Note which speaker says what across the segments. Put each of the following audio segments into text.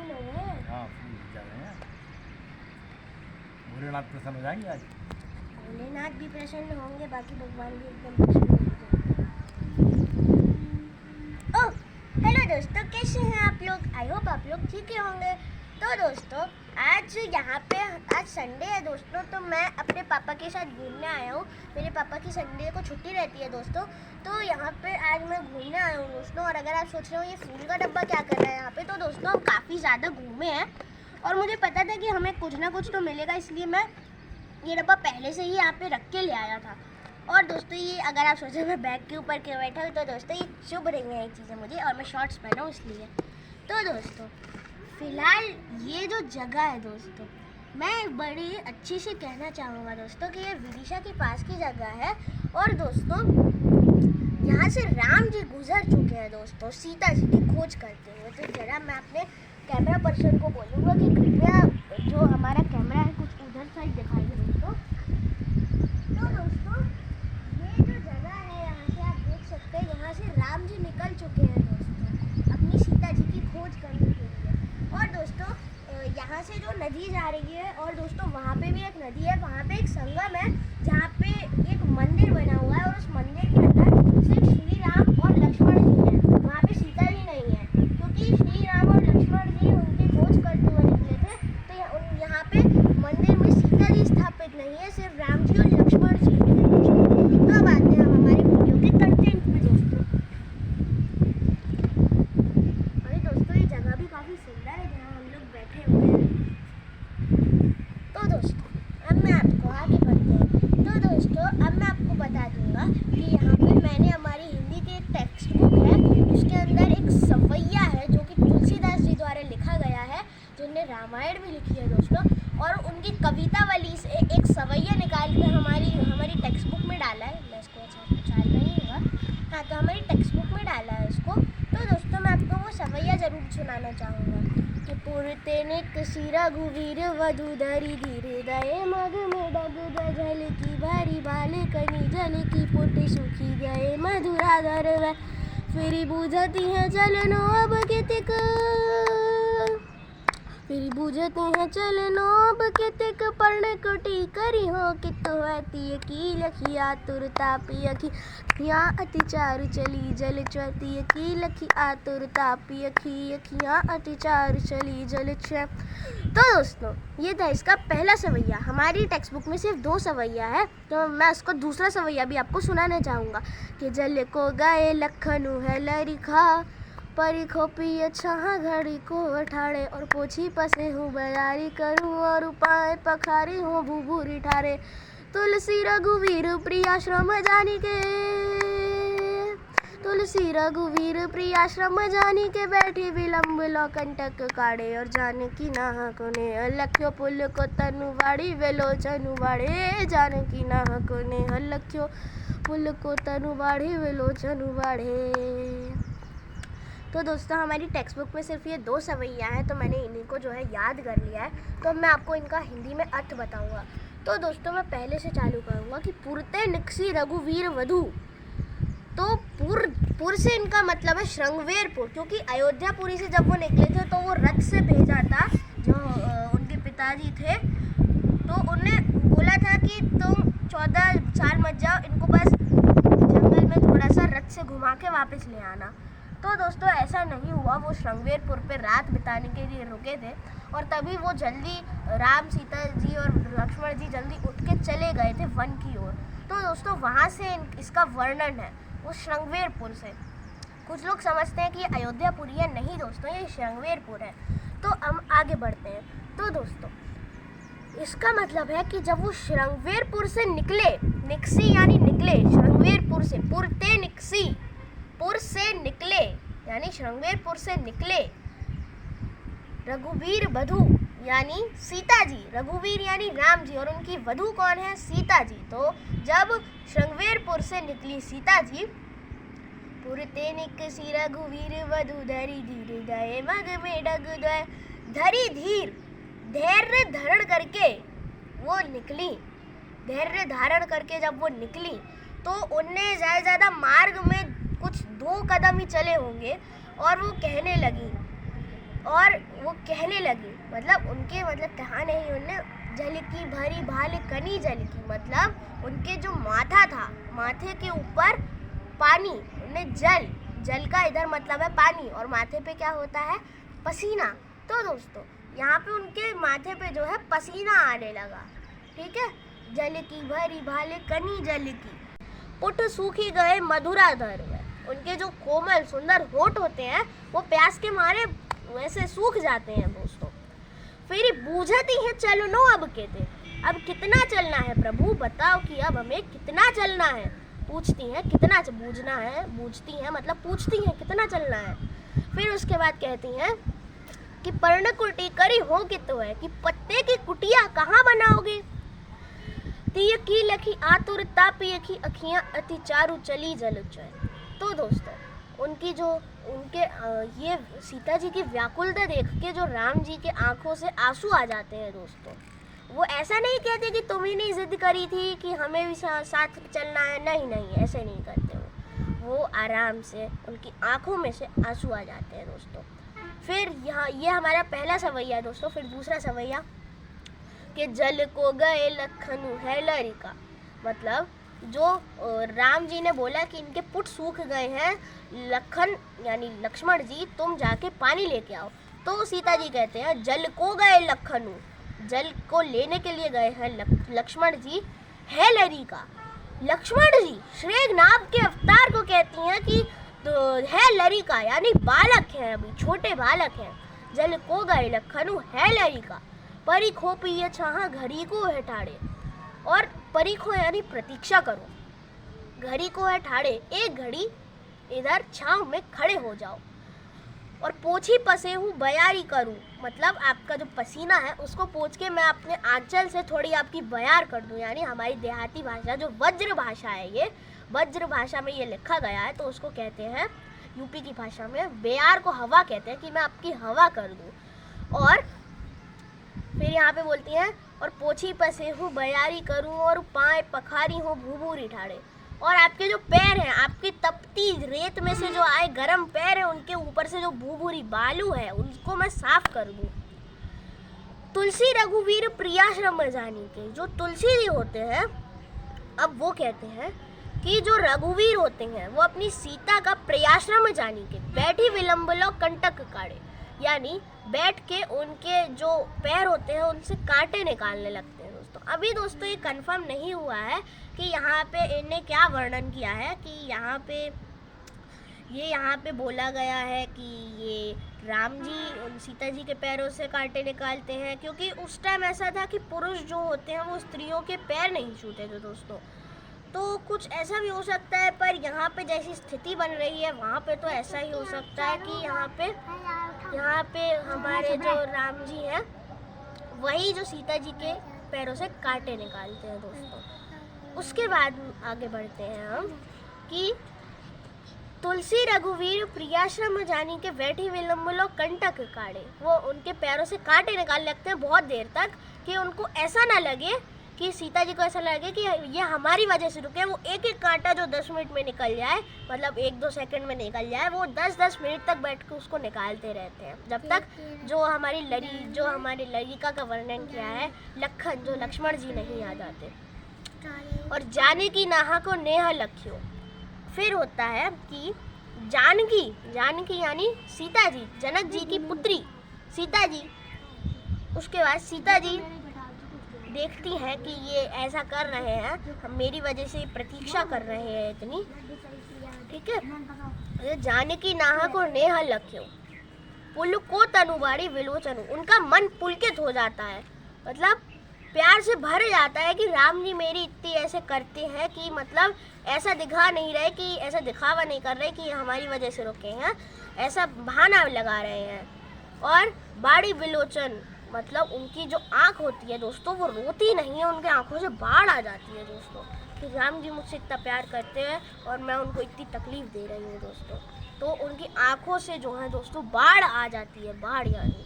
Speaker 1: फूल हो गए।
Speaker 2: हाँ फूल जा रहे हैं। भोलेनाथ प्रसन्न हो जाएंगे आज।
Speaker 1: भोलेनाथ भी प्रसन्न होंगे, बाकी भगवान भी एकदम प्रसन्न हो जाएंगे। ओह हेलो दोस्तों, कैसे हैं आप लोग? आई होप आप लोग ठीक ही होंगे। तो दोस्तों आज यहाँ पे आज संडे है दोस्तों, तो मैं अपने पापा के साथ घूमने आया हूँ। मेरे पापा की संडे को छुट्टी रहती है दोस्तों, तो यहाँ पे आज मैं घूमने आया हूँ दोस्तों। और अगर आप सोच रहे हो ये फूल का डब्बा क्या कर रहा है यहाँ पे, तो दोस्तों हम काफ़ी ज़्यादा घूमे हैं और मुझे पता था कि हमें कुछ ना कुछ तो मिलेगा, इसलिए मैं ये डब्बा पहले से ही यहाँ पे रख के ले आया था। और दोस्तों ये अगर आप सोचें मैं बैग के ऊपर क्यों बैठा हूँ, तो दोस्तों ये चुभ रही हैं ये चीज़ें मुझे, और मैं शॉर्ट्स पहना हूँ इसलिए। तो दोस्तों फिलहाल ये जो जगह है दोस्तों, मैं बड़ी अच्छी से कहना चाहूँगा दोस्तों कि ये विदिशा के पास की जगह है। और दोस्तों यहाँ से राम जी गुजर चुके हैं दोस्तों सीता जी की खोज करते हुए। तो जरा मैं अपने कैमरा पर्सन को बोलूँगा कि कृपया जो हमारा कैमरा है कुछ उधर साइड दिखाइए दोस्तों। तो दोस्तों ये जो जगह है यहाँ से आप देख सकते हैं, यहाँ से राम जी निकल चुके हैं दोस्तों अपनी सीता जी की खोज करने के लिए। और दोस्तों यहाँ से जो नदी जा रही है, और दोस्तों वहाँ पे भी एक नदी है, वहाँ पे एक संगम है जहाँ पे एक मंदिर बना हुआ है, और उस मंदिर के अंदर सिर्फ श्री राम और लक्ष्मण जी हैं, वहाँ पे सीता जी नहीं है, क्योंकि श्री राम और लक्ष्मण जी उनकी खोज करते हुए निकले थे। तो यहाँ पे मंदिर में सीता जी स्थापित नहीं है, सिर्फ राम जी और लक्ष्मण जी हैं। तो अब आते हैं हम हमारे वीडियो के कंटेंट में दोस्तों। अरे दोस्तों ये जगह भी काफ़ी सुंदर है जहाँ हम लोग बैठे हुए हैं। तो दोस्तों अब मैं आपको आगे बढ़ते हैं। तो दोस्तों अब मैं आपको बता दूंगा कि यहाँ पे मैंने हमारी हिंदी की एक टेक्स्ट बुक है, उसके अंदर एक सवैया है जो कि तुलसीदास जी द्वारा लिखा गया है, जिनने रामायण भी लिखी है दोस्तों। और उनकी कवितावली से एक सवैया निकाल कर हमारी टेक्स्ट बुक में डाला है। मैं इसको अच्छा चाल नहीं होगा, हाँ तो हमारी टेक्स्ट बुक में डाला है उसको। तो दोस्तों मैं आपको वो सवैया ज़रूर सुनाना चाहूँगा कि पुरते निक सिरा घुवीर वधु धरी धीरे दये मग में डग जल की भारी बाले कनी जल की पुट सुखी गए मधुरा धर फिर बुझती है चलनो अब कितिक, फिर बुझते हैं चलनो अब कितिक पर्ण कोटि करी हो कित होती की लखी आतुरता पियखी यहाँ अति चारु चली जल च्वती की लखी आतुरता पियखी अखियाँ अति चारु चली जल च्व। तो दोस्तों ये था इसका पहला सवैया। हमारी टेक्स्ट बुक में सिर्फ 2 सवैया है, तो मैं उसको दूसरा सवैया भी आपको सुनाना चाहूँगा कि जल को गए लखनु है लरिखा परी खोपी अच्छा घड़ी को अठाड़े और पोछी पसे हूँ बयारी करूँ और उपाय पखारी हूँ भूभूरी ठारे तुलसी रघुवीर प्रियाश्रम जानी के, तुलसी रघुवीर प्रियाश्रम जानी के बैठी विलम्ब लो कंटक काड़े और जानकी नाहको ने लख्यो पुल को तनु वाड़ी वेलोचनु वाड़े जानकी नाहको ने लख्यो पुल को तनु वाड़ी वेलोचनु वाड़े। तो दोस्तों हमारी टेक्स्ट बुक में सिर्फ ये 2 सवैया हैं, तो मैंने इन्हीं को जो है याद कर लिया है। तो अब मैं आपको इनका हिंदी में अर्थ बताऊंगा। तो दोस्तों मैं पहले से चालू करूंगा कि पुरते निकसी रघुवीर वधु। तो पुर से इनका मतलब है श्रृंगवेरपुर, क्योंकि अयोध्यापुरी से जब वो निकले थे तो वो रथ से भेजा था जो उनके पिताजी थे, तो उन्होंने बोला था कि तुम 14 साल मत जाओ, इनको बस जंगल में थोड़ा सा रथ से घुमा के वापस ले आना। तो दोस्तों ऐसा नहीं हुआ, वो श्रृंगवेरपुर पे रात बिताने के लिए रुके थे, और तभी वो जल्दी राम सीता जी और लक्ष्मण जी जल्दी उठ के चले गए थे वन की ओर। तो दोस्तों वहाँ से इसका वर्णन है वो श्रृंगवेरपुर से। कुछ लोग समझते हैं कि ये अयोध्यापुरी है, नहीं दोस्तों ये श्रृंगवेरपुर है। तो हम आगे बढ़ते हैं। तो दोस्तों इसका मतलब है कि जब वो श्रृंगवेरपुर से निकले, निकसी यानी निकले, श्रृंगवेरपुर से पुरते निकसी पुर से निकले यानी श्रृंगवेरपुर से निकले, रघुवीर वधु यानी सीता जी, रघुवीर यानी राम जी और उनकी वधु कौन है? सीता जी। तो जब श्रृंगवेरपुर से निकली सीता जी, पुरते निकसी रघुवीर वधु धरी धीर गए मग में डग दय, धरी धीर धैर्य धारण करके वो निकली, धैर्य धारण करके जब वो निकली तो उनने ज़्यादा मार्ग में कुछ 2 कदम ही चले होंगे और वो कहने लगी और वो कहने लगी, मतलब उनके मतलब कहा नहीं उनने, जल की भरी भाल कनी जल की, मतलब उनके जो माथा था, माथे के ऊपर पानी, उन्हें जल का इधर मतलब है पानी, और माथे पे क्या होता है, पसीना। तो दोस्तों यहाँ पे उनके माथे पे जो है पसीना आने लगा, ठीक है। जल की भरी भाल कनी जल की, पुट सूखी गए मधुराधर में, उनके जो कोमल सुंदर होठ होते हैं वो प्यास के मारे वैसे सूख जाते हैं दोस्तों। फिर बूझती है चलनो अब कहते, अब कितना चलना है प्रभु, बताओ कि अब हमें कितना चलना है। पूछती हैं कितना बूझना है, बूझती हैं मतलब पूछती हैं कितना चलना है। फिर उसके बाद कहती हैं कि पर्ण कुटी करी हो कि तो है, कि पत्ते की कुटिया कहाँ बनाओगे। तीय की लखी आतुरता पिय की अखियां अति चारु चली जल चय। तो दोस्तों उनकी जो उनके ये सीता जी की व्याकुलता देख के जो राम जी के आंखों से आंसू आ जाते हैं दोस्तों। वो ऐसा नहीं कहते कि तुम ही नहीं जिद करी थी कि हमें भी साथ चलना है, नहीं नहीं ऐसे नहीं करते वो आराम से उनकी आंखों में से आंसू आ जाते हैं दोस्तों। फिर यहाँ ये हमारा पहला सवैया दोस्तों। फिर दूसरा सवैया कि जल को गए लखनु है लरिका, मतलब जो राम जी ने बोला कि इनके पुट सूख गए हैं, लखन यानी लक्ष्मण जी तुम जाके पानी लेके आओ। तो सीता जी कहते हैं जल को गए लखनु, जल को लेने के लिए गए हैं लक्ष्मण जी है लरिका। लक्ष्मण जी श्रेघनाभ के अवतार को कहती हैं कि तो है लरिका यानी बालक हैं, अभी छोटे बालक हैं। जल को गए लखनु है लरिका, परी खो पिए छाहा घड़ी को है ठाड़े, और परी खो यानी प्रतीक्षा करो, घड़ी को है ठाड़े, एक घड़ी इधर छांव में खड़े हो जाओ, और पोछी पसे हूँ बयारी करूँ, मतलब आपका जो पसीना है उसको पोंछ के मैं अपने आंचल से थोड़ी आपकी बयार कर दूँ। यानी हमारी देहाती भाषा जो वज्र भाषा है, ये वज्र भाषा में ये लिखा गया है, तो उसको कहते हैं यूपी की भाषा में बेयार को हवा कहते हैं, कि मैं आपकी हवा कर दूँ। और फिर यहाँ पे बोलती हैं और पोछी पसे हूँ बयारी करूँ, और पाए पखारी हूँ भूभूरी ठाड़े, और आपके जो पैर हैं, आपकी तपती रेत में से जो आए गरम पैर हैं, उनके ऊपर से जो भूभूरी बालू है उनको मैं साफ कर दूँ। तुलसी रघुवीर प्रियाश्रम में जानी के, जो तुलसी जी होते हैं, अब वो कहते हैं कि जो रघुवीर होते हैं वो अपनी सीता का प्रियाश्रम में जानी के, बैठी विलंब लो कंटक काढ़े, यानी बैठ के उनके जो पैर होते हैं उनसे कांटे निकालने लगते हैं दोस्तों। अभी दोस्तों ये कंफर्म नहीं हुआ है कि यहाँ पे इन्हें क्या वर्णन किया है, कि यहाँ पे बोला गया है कि ये राम जी उन सीता जी के पैरों से कांटे निकालते हैं, क्योंकि उस टाइम ऐसा था कि पुरुष जो होते हैं वो स्त्रियों के पैर नहीं छूते थे दोस्तों। तो कुछ ऐसा भी हो सकता है, पर यहाँ पे जैसी स्थिति बन रही है वहाँ पे तो ऐसा ही हो सकता है कि यहाँ पे हमारे जो राम जी हैं वही जो सीता जी के पैरों से कांटे निकालते हैं दोस्तों। उसके बाद आगे बढ़ते हैं हम कि तुलसी रघुवीर प्रियाश्रम जानी के बैठी विलंब लो कंटक काढ़े, वो उनके पैरों से कांटे निकालने लगते हैं बहुत देर तक, कि उनको ऐसा ना लगे, कि सीता जी को ऐसा लगे कि ये हमारी वजह से रुके। वो एक एक कांटा जो 10 मिनट में निकल जाए, मतलब 1-2 सेकंड में निकल जाए, वो 10-10 मिनट तक बैठ के उसको निकालते रहते हैं, जब तक जो हमारी ललिका का वर्णन किया है लखन, जो लक्ष्मण जी नहीं आ जाते। और जाने की नाहा को नेहा लख्यो। फिर होता है कि जानकी यानी सीता जी, जनक जी की पुत्री सीता जी। उसके बाद सीता जी देखती हैं कि ये ऐसा कर रहे हैं, हम मेरी वजह से प्रतीक्षा कर रहे हैं इतनी, ठीक है। जानकी नाहा को नेहा लख्यो, पुल को तनुबाड़ी विलोचनु, उनका मन पुलकित हो जाता है, मतलब प्यार से भर जाता है कि राम जी मेरी इतनी ऐसे करते हैं, कि मतलब ऐसा दिखा नहीं रहे, कि ऐसा दिखावा नहीं कर रहे कि हमारी वजह से रुके हैं, ऐसा बहाना लगा रहे हैं। और बाड़ी विलोचन, मतलब उनकी जो आँख होती है दोस्तों वो रोती नहीं है, उनके आँखों से बाढ़ आ जाती है दोस्तों, कि राम जी मुझसे इतना प्यार करते हैं और मैं उनको इतनी तकलीफ़ दे रही हूँ दोस्तों। तो उनकी आँखों से जो है दोस्तों बाढ़ आ जाती है, बाढ़ यानी।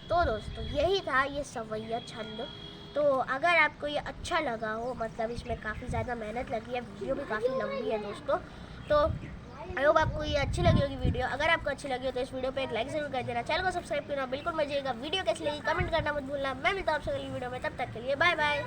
Speaker 1: तो दोस्तों यही था ये सवैया छंद। तो अगर आपको ये अच्छा लगा हो, मतलब इसमें काफ़ी ज़्यादा मेहनत लगी है, वीडियो भी काफ़ी लंबी है दोस्तों, तो आई होप आपको ये अच्छी लगी होगी वीडियो। अगर आपको अच्छी लगी हो तो इस वीडियो पे एक लाइक जरूर कर देना, चैनल को सब्सक्राइब करना बिल्कुल मत जाइएगा। वीडियो कैसी लगी कमेंट करना मत भूलना। मैं मिलता हूँ आपसे अगली वीडियो में, तब तक के लिए बाय बाय।